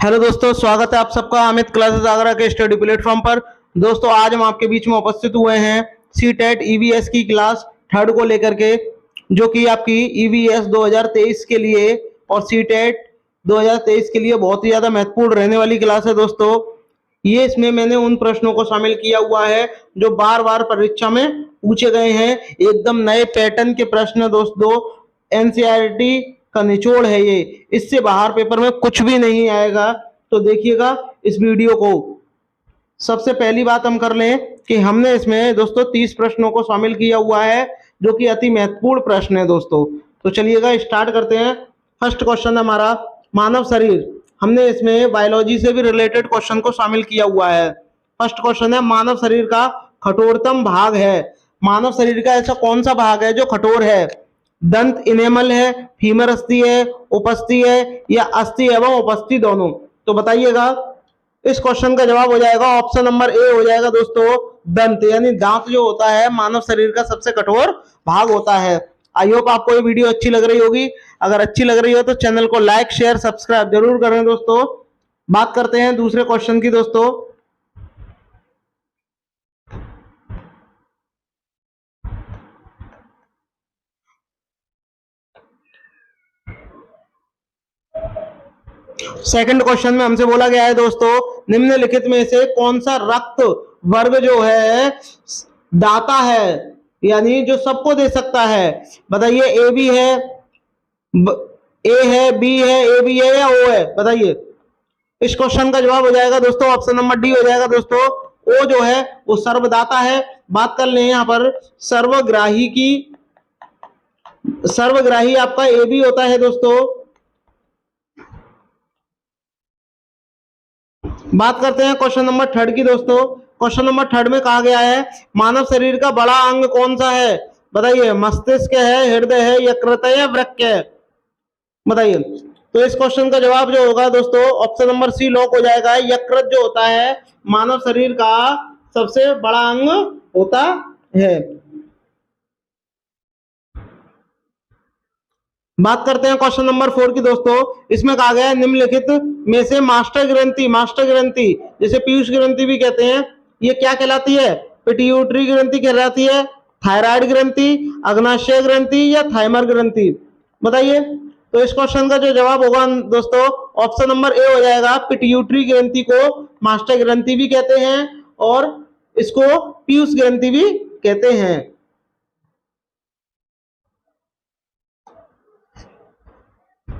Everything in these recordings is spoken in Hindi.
हेलो दोस्तों, स्वागत है आप सबका अमित क्लासेस आगरा के स्टडी प्लेटफॉर्म पर। दोस्तों आज हम आपके बीच में उपस्थित हुए हैं सी टेट ईवीएस की क्लास थर्ड को लेकर के, जो कि आपकी ईवीएस 2023 के लिए और सी टेट 2023 के लिए बहुत ही ज़्यादा महत्वपूर्ण रहने वाली क्लास है। दोस्तों ये इसमें मैंने उन प्रश्नों को शामिल किया हुआ है जो बार बार परीक्षा में पूछे गए हैं। एकदम नए पैटर्न के प्रश्न दोस्तों, एनसीईआरटी का निचोड़ है ये, इससे बाहर पेपर में कुछ भी नहीं आएगा। तो देखिएगा इस वीडियो को। सबसे पहली बात हम कर लें कि हमने इसमें दोस्तों 30 प्रश्नों को शामिल किया हुआ है, जो कि अति महत्वपूर्ण प्रश्न है दोस्तों। तो चलिएगा स्टार्ट करते हैं। फर्स्ट क्वेश्चन हमारा मानव शरीर। हमने इसमें बायोलॉजी से भी रिलेटेड क्वेश्चन को शामिल किया हुआ है। फर्स्ट क्वेश्चन है मानव शरीर का कठोरतम भाग है। मानव शरीर का ऐसा कौन सा भाग है जो कठोर है? दंत इनेमल है, फीमर अस्थि है, उपस्थि है, या अस्थि एवं उपस्थि दोनों? तो बताइएगा। इस क्वेश्चन का जवाब हो जाएगा ऑप्शन नंबर ए हो जाएगा दोस्तों, दंत। यानी दांत जो होता है मानव शरीर का सबसे कठोर भाग होता है। आई होप आपको ये वीडियो अच्छी लग रही होगी। अगर अच्छी लग रही हो तो चैनल को लाइक शेयर सब्सक्राइब जरूर करें दोस्तों। बात करते हैं दूसरे क्वेश्चन की दोस्तों। सेकंड क्वेश्चन में हमसे बोला गया है दोस्तों, निम्नलिखित में से कौन सा रक्त वर्ग जो है दाता है, यानी जो सबको दे सकता है? बताइए, ए बी है, ए है, बी है, ए बी है, या ओ है? बताइए। इस क्वेश्चन का जवाब हो जाएगा दोस्तों ऑप्शन नंबर डी हो जाएगा दोस्तों, ओ जो है वो सर्वदाता है। बात कर ले यहाँ पर सर्वग्राही की। सर्वग्राही आपका ए बी होता है दोस्तों। बात करते हैं क्वेश्चन नंबर थर्ड की दोस्तों। क्वेश्चन नंबर थर्ड में कहा गया है मानव शरीर का बड़ा अंग कौन सा है? बताइए, मस्तिष्क है, हृदय है, यकृत है, या वृक्क है? बताइए। तो इस क्वेश्चन का जवाब जो होगा दोस्तों ऑप्शन नंबर सी लॉक हो जाएगा। यकृत जो होता है मानव शरीर का सबसे बड़ा अंग होता है। बात करते हैं क्वेश्चन नंबर 4 की दोस्तों। इसमें कहा गया है निम्नलिखित में से मास्टर ग्रंथि जैसे पीयूष ग्रंथि भी कहते हैं, ये क्या कहलाती है? पिट्यूटरी ग्रंथि कहलाती है, थायराइड ग्रंथि, अग्नाशय ग्रंथि, या थाइमर ग्रंथि? बताइए। तो इस क्वेश्चन का जो जवाब होगा दोस्तों ऑप्शन नंबर ए हो जाएगा। पिट्यूटरी ग्रंथि को मास्टर ग्रंथि भी कहते हैं और इसको पीयूष ग्रंथि भी कहते हैं।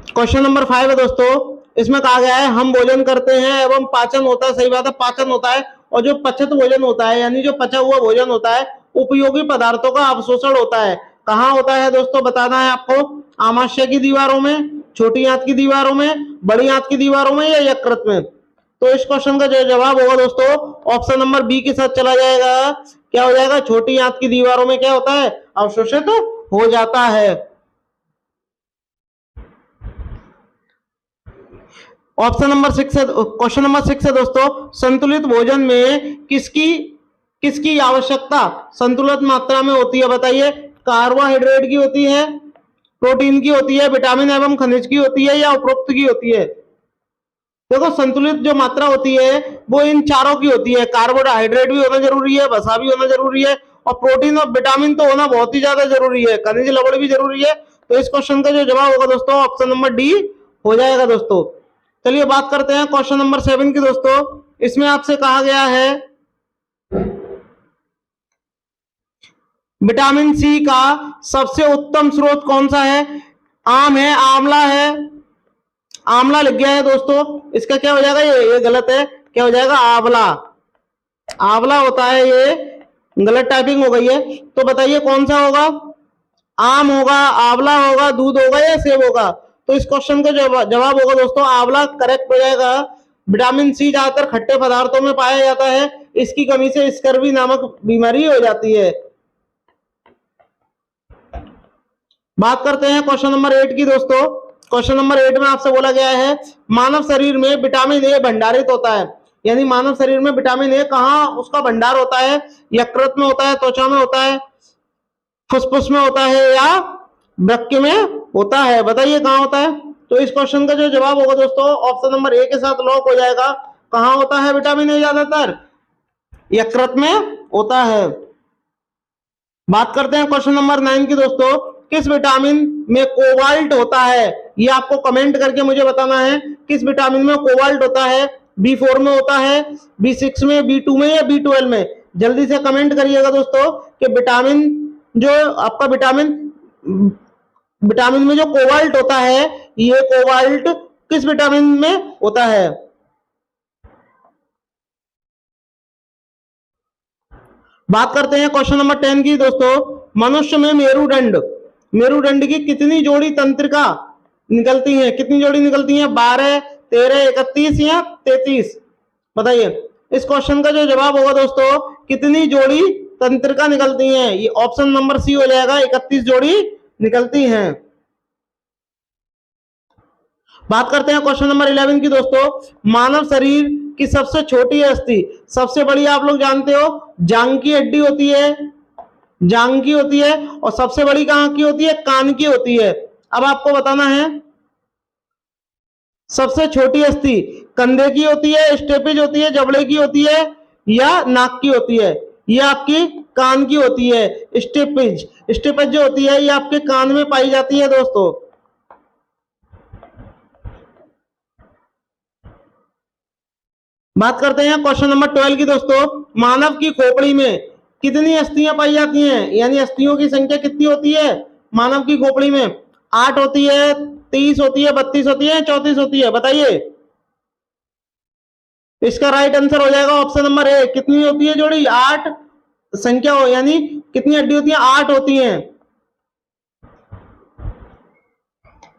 क्वेश्चन नंबर 5 है दोस्तों। इसमें कहा गया है हम भोजन करते हैं एवं पाचन होता है। सही बात है, पाचन होता है। और जो पचत भोजन होता है, यानी जो पचा हुआ भोजन होता है, उपयोगी पदार्थों का अवशोषण होता है। कहाँ होता है दोस्तों? बताना है आपको। आमाशय की दीवारों में, छोटी आंत की दीवारों में, बड़ी आंत की दीवारों में, या यकृत में? तो इस क्वेश्चन का जो जवाब होगा दोस्तों ऑप्शन नंबर बी के साथ चला जाएगा। क्या हो जाएगा? छोटी आंत की दीवारों में क्या होता है? अवशोषित हो जाता है। ऑप्शन नंबर 6 है, क्वेश्चन नंबर 6 है दोस्तों, संतुलित भोजन में किसकी किसकी आवश्यकता संतुलित मात्रा में होती है? बताइए। कार्बोहाइड्रेट की होती है, प्रोटीन की होती है, विटामिन एवं खनिज की होती है, या उपरोक्त की होती है? देखो, संतुलित जो मात्रा होती है वो इन चारों की होती है। कार्बोहाइड्रेट भी होना जरूरी है, वसा भी होना जरूरी है, और प्रोटीन और विटामिन तो होना बहुत ही ज्यादा जरूरी है, खनिज लवण भी जरूरी है। तो इस क्वेश्चन का जो जवाब होगा दोस्तों ऑप्शन नंबर डी हो जाएगा दोस्तों। चलिए बात करते हैं क्वेश्चन नंबर 7 की दोस्तों। इसमें आपसे कहा गया है विटामिन सी का सबसे उत्तम स्रोत कौन सा है? आम है, आंवला है? आंवला लिख गया है दोस्तों, इसका क्या हो जाएगा? ये गलत है। क्या हो जाएगा? आंवला। आंवला होता है, ये गलत टाइपिंग हो गई है। तो बताइए कौन सा होगा? आम होगा, आंवला होगा, दूध होगा, या सेब होगा? तो इस क्वेश्चन का जवाब होगा दोस्तों आंवला करेक्ट हो जाएगा। विटामिन सी ज्यादातर खट्टे पदार्थों में पाया जाता है, इसकी कमी से स्कर्वी नामक बीमारी हो जाती है। बात करते हैं क्वेश्चन नंबर 8 की दोस्तों। क्वेश्चन नंबर 8 में आपसे बोला गया है मानव शरीर में विटामिन ए भंडारित होता है, यानी मानव शरीर में विटामिन ए कहाँ उसका भंडार होता है? यकृत में होता है, त्वचा में होता है, फुसफुस में होता है, या वृक्क में होता है? बताइए कहाँ होता है? तो इस क्वेश्चन का जो जवाब होगा दोस्तों ऑप्शन नंबर ए के साथ लॉक हो जाएगा। कहां होता है विटामिन ए ज्यादातर? यकृत में होता है। बात करते हैं क्वेश्चन नंबर 9 की दोस्तों। किस विटामिन में कोबाल्ट होता है? ये आपको कमेंट करके मुझे बताना है किस विटामिन में कोबाल्ट होता है। B4 में होता है, B6 में, B2 में या B12 में? जल्दी से कमेंट करिएगा दोस्तों कि विटामिन जो आपका विटामिन में जो कोबाल्ट होता है, ये कोबाल्ट किस विटामिन में होता है? बात करते हैं क्वेश्चन नंबर 10 की दोस्तों। मनुष्य में मेरुदंड की कितनी जोड़ी तंत्रिका निकलती हैं? कितनी जोड़ी निकलती हैं? 12, 13, 31 या 33? बताइए। इस क्वेश्चन का जो जवाब होगा दोस्तों कितनी जोड़ी तंत्रिका निकलती हैं? ये ऑप्शन नंबर सी हो जाएगा, 31 जोड़ी निकलती हैं। बात करते हैं क्वेश्चन नंबर 11 की दोस्तों। मानव शरीर की सबसे छोटी अस्थि, सबसे बड़ी आप लोग जानते हो जांग की हड्डी होती है, जांग की होती है, और सबसे बड़ी कहां की होती है? कान की होती है। अब आपको बताना है सबसे छोटी अस्थि कंधे की होती है, स्टेपिज होती है, जबड़े की होती है या नाक की होती है? ये आपकी कान की होती है। स्टेपिज जो होती है ये आपके कान में पाई जाती है दोस्तों। बात करते हैं क्वेश्चन नंबर 12 की दोस्तों। मानव की खोपड़ी में कितनी अस्थियां पाई जाती हैं? यानी अस्थियों की संख्या कितनी होती है मानव की खोपड़ी में? 8 होती है, 30 होती है, 32 होती है, 34 होती है? बताइए। इसका राइट आंसर हो जाएगा ऑप्शन नंबर ए। कितनी होती है जोड़ी? 8 संख्या हो, यानी कितनी हड्डी होती है? 8 होती हैं।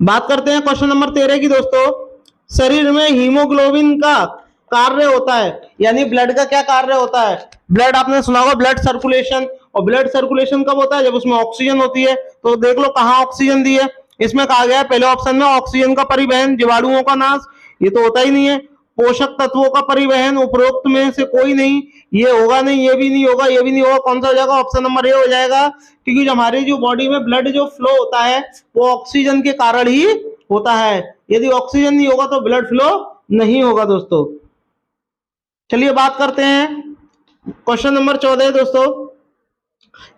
बात करते हैं क्वेश्चन नंबर 13 की दोस्तों। शरीर में हीमोग्लोबिन का कार्य होता है, यानी ब्लड का क्या कार्य होता है? ब्लड आपने सुना होगा ब्लड सर्कुलेशन, और ब्लड सर्कुलेशन कब होता है? जब उसमें ऑक्सीजन होती है। तो देख लो कहां ऑक्सीजन दी है। इसमें कहा गया है पहले ऑप्शन में ऑक्सीजन का परिवहन, जीवाणुओं का नाश, ये तो होता ही नहीं है। पोषक तत्वों का परिवहन, उपरोक्त में से कोई नहीं, ये होगा नहीं, ये भी नहीं होगा, ये भी नहीं होगा। कौन सा हो जाएगा? ऑप्शन नंबर ए हो जाएगा, क्योंकि जो हमारी जो बॉडी में ब्लड जो फ्लो होता है वो ऑक्सीजन के कारण ही होता है। यदि ऑक्सीजन नहीं होगा तो ब्लड फ्लो नहीं होगा दोस्तों। चलिए बात करते हैं क्वेश्चन नंबर 14 दोस्तों।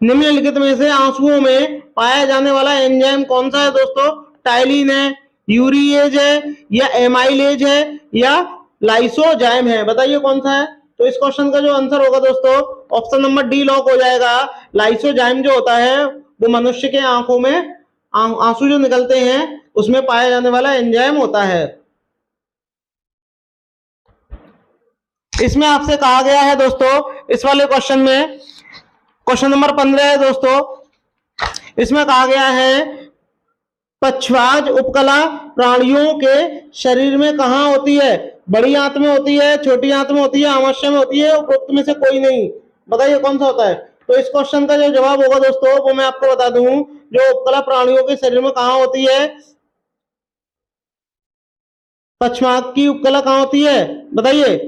निम्नलिखित में से आंसुओं में पाया जाने वाला एंजाइम कौन सा है दोस्तों? टाइलिन है, यूरिएज है, या एमाइलेज है, या लाइसोजाइम है? बताइए कौन सा है। तो इस क्वेश्चन का जो आंसर होगा दोस्तों ऑप्शन नंबर डी लॉक हो जाएगा। लाइसोजाइम जो होता है वो मनुष्य के आंखों में आंसू जो निकलते हैं उसमें पाया जाने वाला एंजाइम होता है। इसमें आपसे कहा गया है दोस्तों इस वाले क्वेश्चन में, क्वेश्चन नंबर 15 है दोस्तों। इसमें कहा गया है पक्षवाज उपकला प्राणियों के शरीर में कहां होती है? बड़ी आंत में होती है, छोटी आंत में होती है, आमाशय में होती है, उपरोक्त में से कोई नहीं? बताइए कौन सा होता है। तो इस क्वेश्चन का जो जवाब होगा दोस्तों वो मैं आपको बता दूं, जो उपकला प्राणियों के शरीर में कहां होती है? पक्षवात की उपकला कहां होती है? बताइए।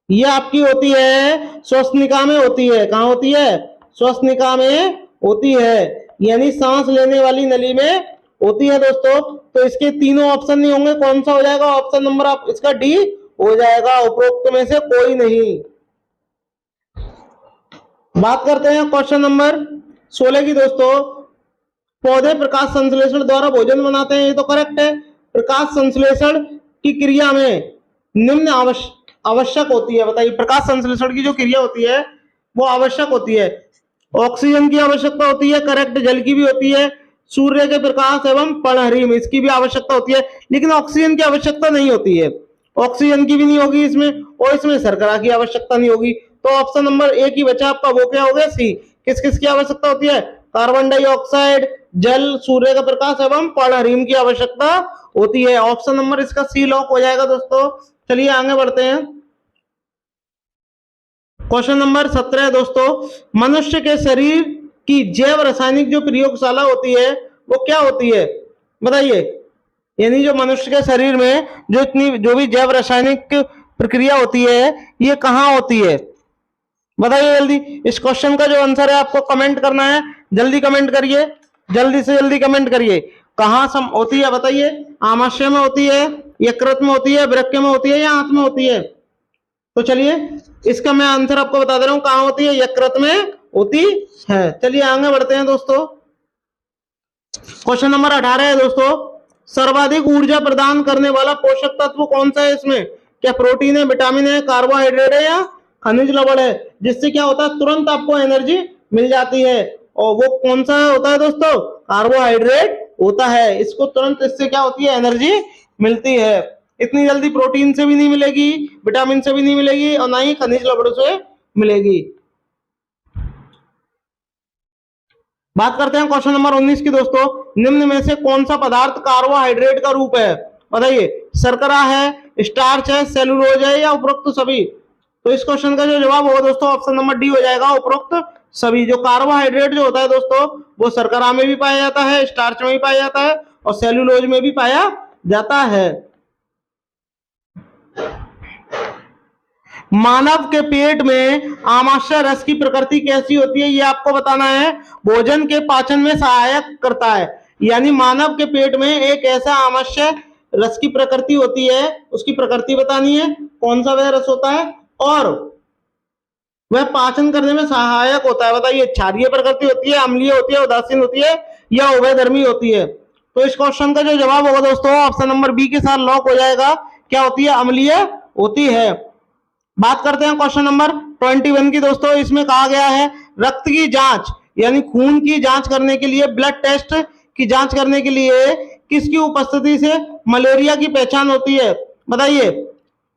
ये आपकी होती है श्वसनिका में होती है। कहां होती है? श्वसनिका में होती है, यानी सांस लेने वाली नली में होती है दोस्तों। तो इसके तीनों ऑप्शन नहीं होंगे, कौन सा हो जाएगा? ऑप्शन नंबर आप इसका डी हो जाएगा, उपरोक्त में से कोई नहीं। बात करते हैं क्वेश्चन नंबर 16 की दोस्तों। पौधे प्रकाश संश्लेषण द्वारा भोजन बनाते हैं, ये तो करेक्ट है। प्रकाश संश्लेषण की क्रिया में निम्न आवश्यक होती है। बताइए प्रकाश संश्लेषण की जो क्रिया होती है वो आवश्यक होती है। ऑक्सीजन की आवश्यकता होती है, करेक्ट। जल की भी होती है, सूर्य के प्रकाश एवं पर्णहरिम इसकी भी आवश्यकता होती है, लेकिन ऑक्सीजन की आवश्यकता नहीं होती है। ऑक्सीजन की भी नहीं होगी इसमें, और इसमें शर्करा की आवश्यकता नहीं होगी। तो ऑप्शन नंबर ए की बचा आपका, वो क्या हो गया? सी। किस किस की आवश्यकता होती है? कार्बन डाइऑक्साइड, जल, सूर्य का प्रकाश एवं पर्णहरिम की आवश्यकता होती है। ऑप्शन नंबर इसका सी लॉक हो जाएगा दोस्तों। चलिए आगे बढ़ते हैं। क्वेश्चन नंबर 17 दोस्तों। मनुष्य के शरीर की जैव रासायनिक जो प्रयोगशाला होती है वो क्या होती है? बताइए। यानी जो मनुष्य के शरीर में जो भी जैव रासायनिक प्रक्रिया होती है ये कहाँ होती है? बताइए जल्दी। इस क्वेश्चन का जो आंसर है आपको कमेंट करना है, जल्दी कमेंट करिए, जल्दी से जल्दी कमेंट करिए। कहाँ सम होती है बताइए? आमाशय में होती है, यकृत में होती है, वृक्क में होती है या आंत में होती है? तो चलिए इसका मैं आंसर आपको बता दे रहा हूं, कहां होती है? यकृत में होती है। चलिए आगे बढ़ते हैं दोस्तों। क्वेश्चन नंबर 18 है दोस्तों, सर्वाधिक ऊर्जा प्रदान करने वाला पोषक तत्व कौन सा है इसमें? क्या प्रोटीन है, विटामिन है, कार्बोहाइड्रेट है या खनिज लवण है? जिससे क्या होता है, तुरंत आपको एनर्जी मिल जाती है। और वो कौन सा होता है दोस्तों? कार्बोहाइड्रेट होता है। इसको तुरंत इससे क्या होती है, एनर्जी मिलती है। इतनी जल्दी प्रोटीन से भी नहीं मिलेगी, विटामिन से भी नहीं मिलेगी और ना ही खनिज लवण से मिलेगी। बात करते हैं क्वेश्चन नंबर 19 की दोस्तों, निम्न में से कौन सा पदार्थ कार्बोहाइड्रेट का रूप है? बताइए, शर्करा है, स्टार्च है, सेलुलोज है या उपरोक्त सभी? तो इस क्वेश्चन का जो जवाब होगा दोस्तों ऑप्शन नंबर डी हो जाएगा, उपरोक्त सभी। जो कार्बोहाइड्रेट जो होता है दोस्तों वो शर्करा में भी पाया जाता है, स्टार्च में भी पाया जाता है और सेलुलोज में भी पाया जाता है। मानव के पेट में आमाशय रस की प्रकृति कैसी होती है ये आपको बताना है। भोजन के पाचन में सहायक करता है, यानी मानव के पेट में एक ऐसा आमाशय रस की प्रकृति होती है, उसकी प्रकृति बतानी है, कौन सा वह रस होता है और वह पाचन करने में सहायक होता है। बताइए, क्षारीय प्रकृति होती है, अम्लीय होती है, उदासीन होती है या उभयधर्मी होती है? तो इस क्वेश्चन का जो जवाब होगा दोस्तों ऑप्शन नंबर बी के साथ लॉक हो जाएगा। क्या होती है? अम्लीय होती है। बात करते हैं क्वेश्चन नंबर 21 की दोस्तों, इसमें कहा गया है रक्त की जांच यानी खून की जांच करने के लिए, ब्लड टेस्ट की जांच करने के लिए किसकी उपस्थिति से मलेरिया की पहचान होती है? बताइए,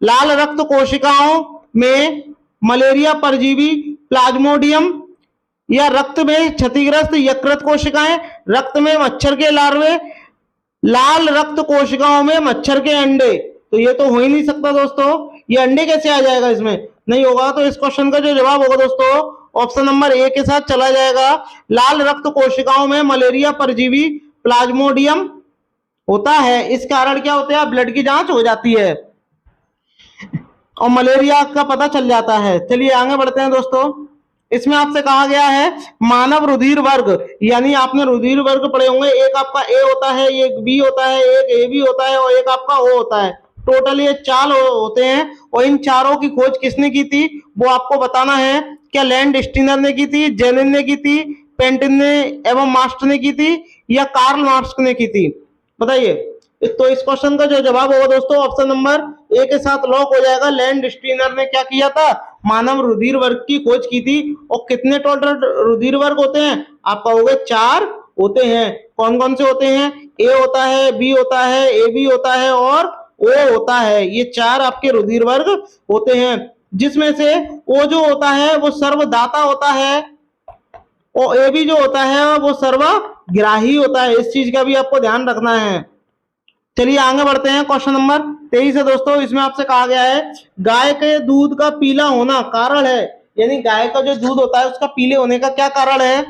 लाल रक्त कोशिकाओं में मलेरिया परजीवी प्लाज्मोडियम या रक्त में क्षतिग्रस्त यकृत कोशिकाएं, रक्त में मच्छर के लार्वे, लाल रक्त कोशिकाओं में मच्छर के अंडे? तो ये तो हो ही नहीं सकता दोस्तों, ये अंडे कैसे आ जाएगा? इसमें नहीं होगा। तो इस क्वेश्चन का जो जवाब होगा दोस्तों ऑप्शन नंबर ए के साथ चला जाएगा, लाल रक्त कोशिकाओं में मलेरिया परजीवी प्लाज्मोडियम होता है। इस कारण क्या होता है, ब्लड की जांच हो जाती है और मलेरिया का पता चल जाता है। चलिए आगे बढ़ते हैं दोस्तों। इसमें आपसे कहा गया है मानव रुधिर वर्ग, यानी आपने रुधिर वर्ग पढ़े होंगे, एक आपका ए होता है, एक बी होता है, एक ए बी होता है और एक आपका ओ होता है। टोटल ये 4 होते हैं और इन चारों की खोज किसने की थी वो आपको बताना है। क्या लैंड स्टीनर ने की थी, जेनिन ने की थी, पेंटिन ने एवं मास्ट ने की थी या कार्ल मार्क्स ने की थी? बताइए। तो इस क्वेश्चन का जो जवाब होगा दोस्तों ऑप्शन नंबर ए के साथ लॉक हो जाएगा। लैंड स्टीनर ने क्या किया था, मानव रुधिर वर्ग की खोज की थी। और कितने टोटल रुधिर वर्ग होते हैं आपका? हो गए 4 होते हैं। कौन कौन से होते हैं? ए होता है, बी होता है, ए बी होता है और ओ होता है। ये 4 आपके रुधिर वर्ग होते हैं, जिसमें से ओ जो होता है वो सर्वदाता होता है और ए बी जो होता है वो सर्वग्राही होता है। इस चीज का भी आपको ध्यान रखना है। चलिए आगे बढ़ते हैं। क्वेश्चन नंबर 23 है दोस्तों, इसमें आपसे कहा गया है गाय के दूध का पीला होना कारण है, यानी गाय का जो दूध होता है उसका पीले होने का क्या कारण है?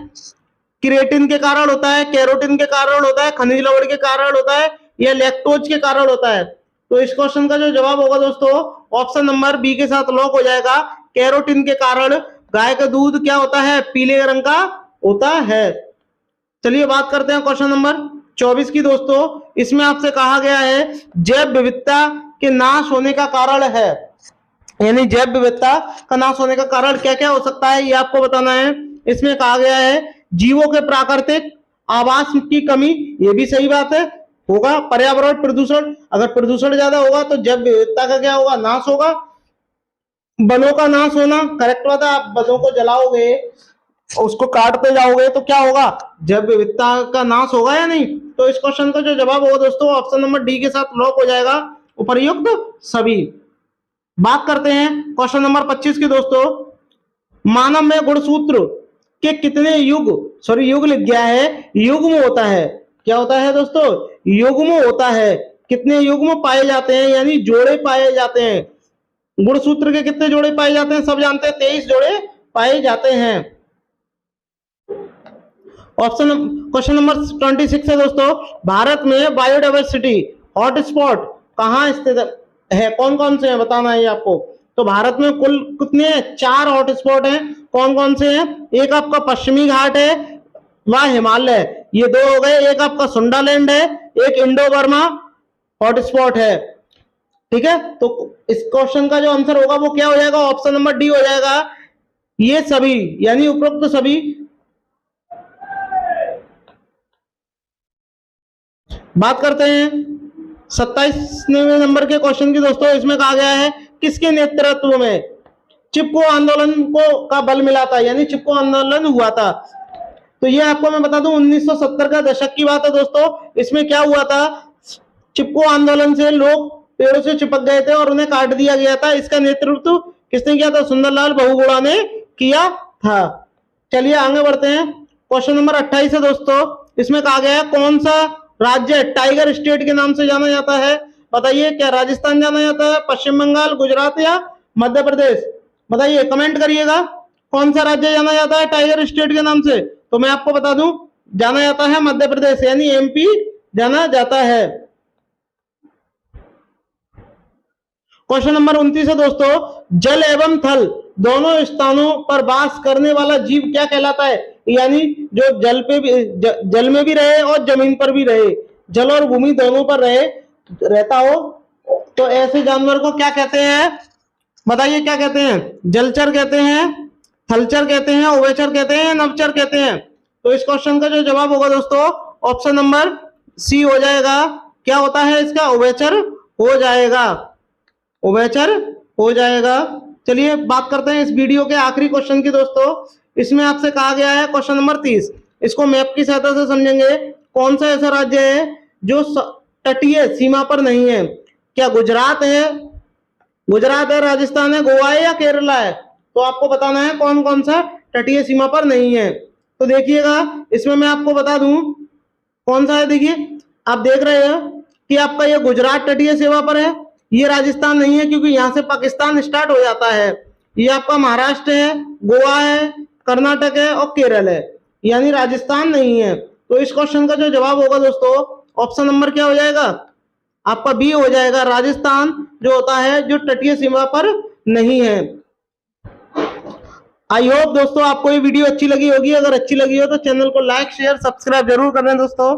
क्रिएटिन के कारण होता है, कैरोटीन के कारण होता है, खनिज लवण के कारण होता है या लैक्टोज के कारण होता है? तो इस क्वेश्चन का जो जवाब होगा दोस्तों ऑप्शन नंबर बी के साथ लॉक हो जाएगा। कैरोटीन के कारण गाय का दूध क्या होता है, पीले रंग का होता है। चलिए बात करते हैं क्वेश्चन नंबर 24 की दोस्तों, इसमें आपसे कहा गया है जैव विविधता के नाश होने का कारण है, यानी जैव विविधता का नाश होने का कारण क्या क्या हो सकता है ये आपको बताना है। इसमें कहा गया है जीवों के प्राकृतिक आवास की कमी, ये भी सही बात है, होगा। पर्यावरण प्रदूषण, अगर प्रदूषण ज्यादा होगा तो जैव विविधता का क्या होगा, नाश होगा। वनों का नाश होना, करेक्ट बात है, आप वनों को जलाओगे उसको काटते जाओगे तो क्या होगा, जैव विविधता का नाश होगा या नहीं? तो इस क्वेश्चन का जो जवाब होगा दोस्तों ऑप्शन नंबर डी के साथ लॉक हो जाएगा, उपर्युक्त सभी। बात करते हैं क्वेश्चन नंबर 25 की दोस्तों, मानव में गुणसूत्र के कितने युग लिख गया है, युग्म होता है। क्या होता है दोस्तों, युग्म होता है। कितने युग्म पाए जाते हैं, यानी जोड़े पाए जाते हैं। गुणसूत्र के कितने जोड़े पाए जाते हैं सब जानते हैं, 23 जोड़े पाए जाते हैं। ऑप्शन क्वेश्चन नंबर 26 है दोस्तों, भारत में बायोडाइवर्सिटी हॉटस्पॉट कहाँ स्थित है, कौन कौन से हैं बताना है आपको। तो भारत में कुल कितने 4 हॉटस्पॉट हैं, कौन कौन से हैं? एक आपका पश्चिमी घाट है व हिमालय, ये दो हो गए, एक आपका सुंडालैंड है, एक इंडो बर्मा हॉटस्पॉट है। ठीक है, तो इस क्वेश्चन का जो आंसर होगा वो क्या हो जाएगा, ऑप्शन नंबर डी हो जाएगा। ये सभी यानी उपरोक्त सभी। बात करते हैं 27वें नंबर के क्वेश्चन की दोस्तों। इसमें कहा गया है किसके नेतृत्व में चिपको आंदोलन को का बल मिला था, यानी चिपको आंदोलन हुआ था। तो ये आपको मैं बता दूं 1970 का दशक की बात है दोस्तों। इसमें क्या हुआ था, चिपको आंदोलन से लोग पेड़ों से चिपक गए थे और उन्हें काट दिया गया था। इसका नेतृत्व किसने किया था, सुंदरलाल बहुगुणा ने किया था। चलिए आगे बढ़ते हैं। क्वेश्चन नंबर 28 है दोस्तों। इसमें कहा गया है कौन सा राज्य टाइगर स्टेट के नाम से जाना जाता है। बताइए, क्या राजस्थान जाना जाता है, पश्चिम बंगाल, गुजरात या मध्य प्रदेश। बताइए, कमेंट करिएगा कौन सा राज्य जाना जाता है टाइगर स्टेट के नाम से। तो मैं आपको बता दूं, जाना जाता है मध्य प्रदेश, यानी एमपी जाना जाता है। क्वेश्चन नंबर 29 है दोस्तों। जल एवं थल दोनों स्थानों पर वास करने वाला जीव क्या कहलाता है, यानी जो जल पे भी जल में भी रहे और जमीन पर भी रहे, जल और भूमि दोनों पर रहता हो, तो ऐसे जानवर को क्या कहते हैं। बताइए क्या कहते हैं, जलचर कहते हैं, थलचर कहते हैं, उभयचर कहते हैं, नभचर कहते हैं। तो इस क्वेश्चन का जो जवाब होगा दोस्तों ऑप्शन नंबर सी हो जाएगा। क्या होता है इसका, उभयचर हो जाएगा, उभयचर हो जाएगा। चलिए बात करते हैं इस वीडियो के आखिरी क्वेश्चन की दोस्तों। इसमें आपसे कहा गया है क्वेश्चन नंबर 30, इसको मैप की सहायता से समझेंगे। कौन सा ऐसा राज्य है जो तटीय सीमा पर नहीं है। क्या गुजरात है, राजस्थान है, गोवा है या केरला है। तो आपको बताना है कौन कौन सा तटीय सीमा पर नहीं है। तो देखिएगा, इसमें मैं आपको बता दूं कौन सा है। देखिए, आप देख रहे हो कि आपका ये गुजरात तटीय सीमा पर है, ये राजस्थान नहीं है क्योंकि यहां से पाकिस्तान स्टार्ट हो जाता है। ये आपका महाराष्ट्र है, गोवा है, कर्नाटक है और केरल है, यानी राजस्थान नहीं है। तो इस क्वेश्चन का जो जवाब होगा दोस्तों ऑप्शन नंबर क्या हो जाएगा, आपका बी हो जाएगा। राजस्थान जो होता है जो तटीय सीमा पर नहीं है। आई होप दोस्तों आपको ये वीडियो अच्छी लगी होगी। अगर अच्छी लगी हो तो चैनल को लाइक शेयर सब्सक्राइब जरूर करें दोस्तों।